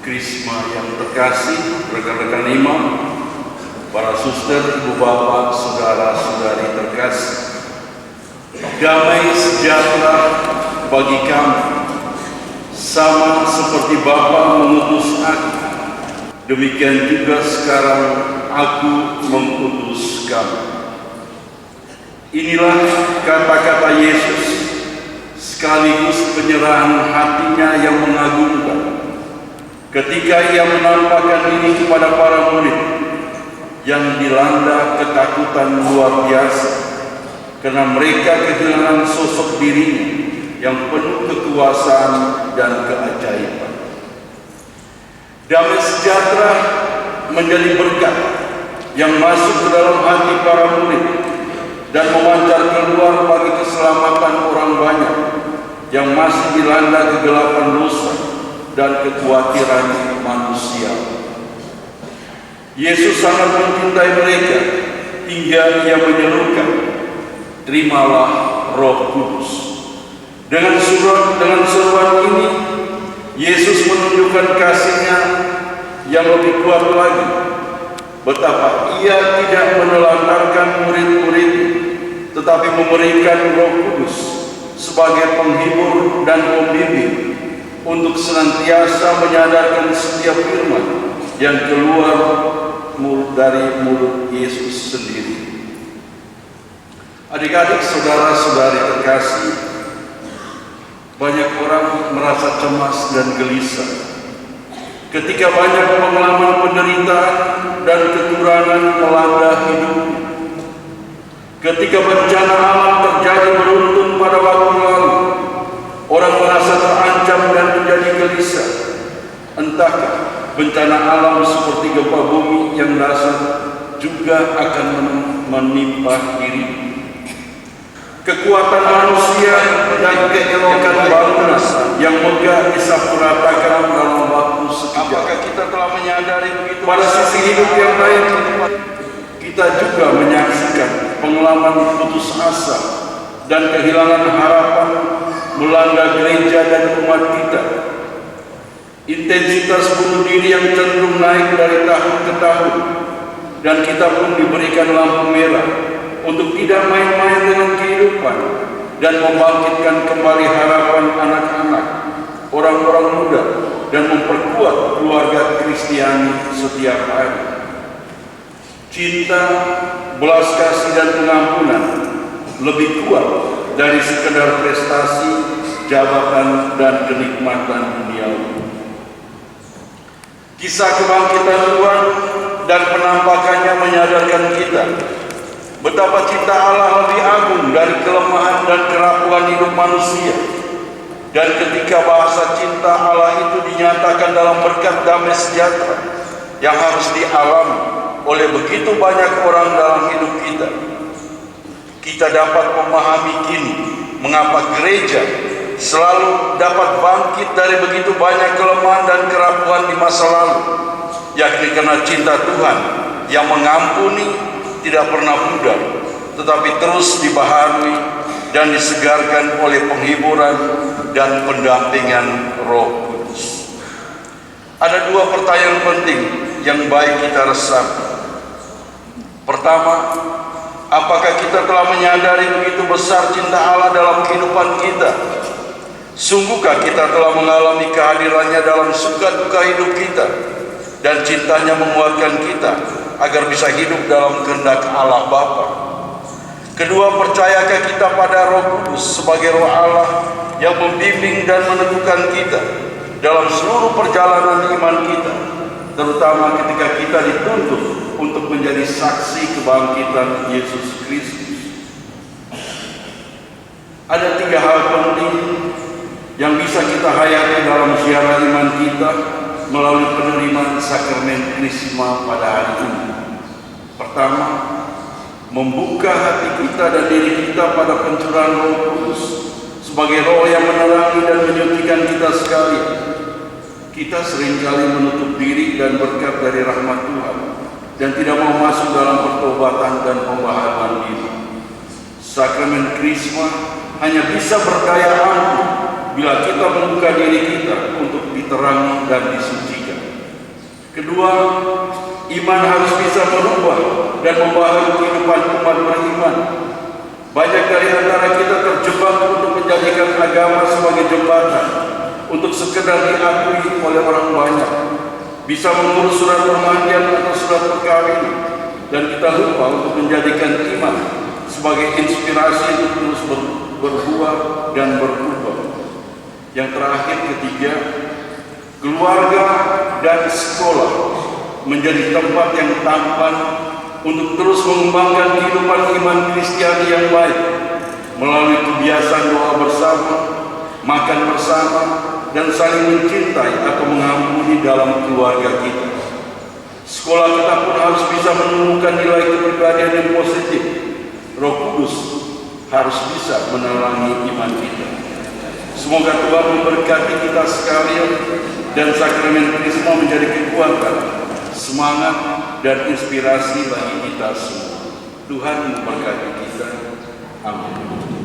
Krisma yang terkasih, rekan-rekan imam, para suster, ibu bapak, saudara-saudari terkasih, damai sejahtera bagi kami, sama seperti Bapa mengutus aku, demikian juga sekarang aku mengutus kamu. Inilah kata-kata Yesus sekaligus penyerahan hatinya yang mengagumkan ketika ia menampakkan diri kepada para murid yang dilanda ketakutan luar biasa karena mereka kehilangan sosok dirinya yang penuh kekuasaan dan keajaiban. Damai sejahtera menjadi berkat yang masuk ke dalam hati para murid dan memancar keluar bagi keselamatan orang banyak yang masih dilanda kegelapan dosa dan kekhawatiran manusia. Yesus sangat mencintai mereka hingga ia menyerukan, "Terimalah Roh Kudus." Dengan seruan ini, Yesus menunjukkan kasih-Nya yang lebih kuat lagi, betapa ia tidak menelantarkan murid-murid, tetapi memberikan Roh Kudus sebagai penghibur dan pembimbing untuk senantiasa menyadarkan setiap firman yang keluar dari mulut Yesus sendiri. Adik-adik, saudara-saudari terkasih, banyak orang merasa cemas dan gelisah ketika banyak pengalaman penderitaan dan kekurangan melanda hidupnya. Ketika bencana alam terjadi beruntun pada waktu lalu, orang merasa terancam dan menjadi gelisah. Entahkah bencana alam seperti gempa bumi yang dahsyat juga akan menimpa diri. Kekuatan manusia dan keelokan bangunan yang megah disampuratakan dalam waktu sekejap. Apakah kita telah menyadari begitu? Pada sisi hidup yang lain, kita juga menyaksikan pengalaman putus asa dan kehilangan harapan melanda gereja dan umat kita. Intensitas bunuh diri yang cenderung naik dari tahun ke tahun, dan kita pun diberikan lampu merah untuk tidak main-main dengan kehidupan dan membangkitkan kembali harapan anak-anak, orang-orang muda, dan memperkuat keluarga Kristiani setiap hari. Cinta, belas kasih, dan pengampunan lebih kuat dari sekedar prestasi, jabatan, dan kenikmatan duniawi. Kisah kebangkitan Tuhan dan penampakannya menyadarkan kita betapa cinta Allah lebih agung dari kelemahan dan kerapuhan hidup manusia. Dan ketika bahasa cinta Allah itu dinyatakan dalam berkat damai sejahtera yang harus dialami oleh begitu banyak orang dalam hidup kita, kita dapat memahami kini mengapa gereja selalu dapat bangkit dari begitu banyak kelemahan dan kerapuhan di masa lalu, yakni karena cinta Tuhan yang mengampuni, tidak pernah pudar, tetapi terus dibaharui dan disegarkan oleh penghiburan dan pendampingan Roh Kudus. Ada dua pertanyaan penting yang baik kita resapi. Pertama, apakah kita telah menyadari begitu besar cinta Allah dalam kehidupan kita? Sungguhkah kita telah mengalami kehadirannya dalam suka duka hidup kita, dan cintanya menguatkan kita agar bisa hidup dalam kehendak Allah Bapa? Kedua, percayakah kita pada Roh Kudus sebagai Roh Allah yang membimbing dan meneguhkan kita dalam seluruh perjalanan iman kita, terutama ketika kita dituntut untuk menjadi saksi kebangkitan Yesus Kristus? Ada tiga hal penting yang bisa kita hayati dalam ziarah iman kita melalui penerimaan sakramen Krisma pada hari ini. Pertama, membuka hati kita dan diri kita pada pencurahan Roh Kudus sebagai roh yang menerangi dan menyucikan kita sekalian. Kita seringkali menutup diri dan berkat dari rahmat Tuhan dan tidak mau masuk dalam pertobatan dan pembaharuan diri. Sakramen Krisma hanya bisa berdaya ampuh bila kita membuka diri kita untuk diterangi dan disucikan. Kedua, iman harus bisa merubah dan membaharui kehidupan umat beriman. Banyak dari antara kita terjebak untuk menjadikan agama sebagai jembatan untuk sekedar diakui oleh orang banyak, bisa mengurus surat permandian atau surat perkawinan, dan kita lupa untuk menjadikan iman sebagai inspirasi untuk terus berbuah dan berubah. Yang terakhir, ketiga, keluarga dan sekolah menjadi tempat yang tampan untuk terus mengembangkan kehidupan iman Kristiani yang baik melalui kebiasaan doa bersama, makan bersama, dan saling mencintai atau mengampuni dalam keluarga kita. Sekolah kita pun harus bisa menemukan nilai kepribadian yang positif. Roh Kudus harus bisa menerangi iman kita. Semoga Tuhan memberkati kita sekalian dan sakramen Krisma menjadi kekuatan, semangat, dan inspirasi bagi kita semua. Tuhan memberkati kita. Amin.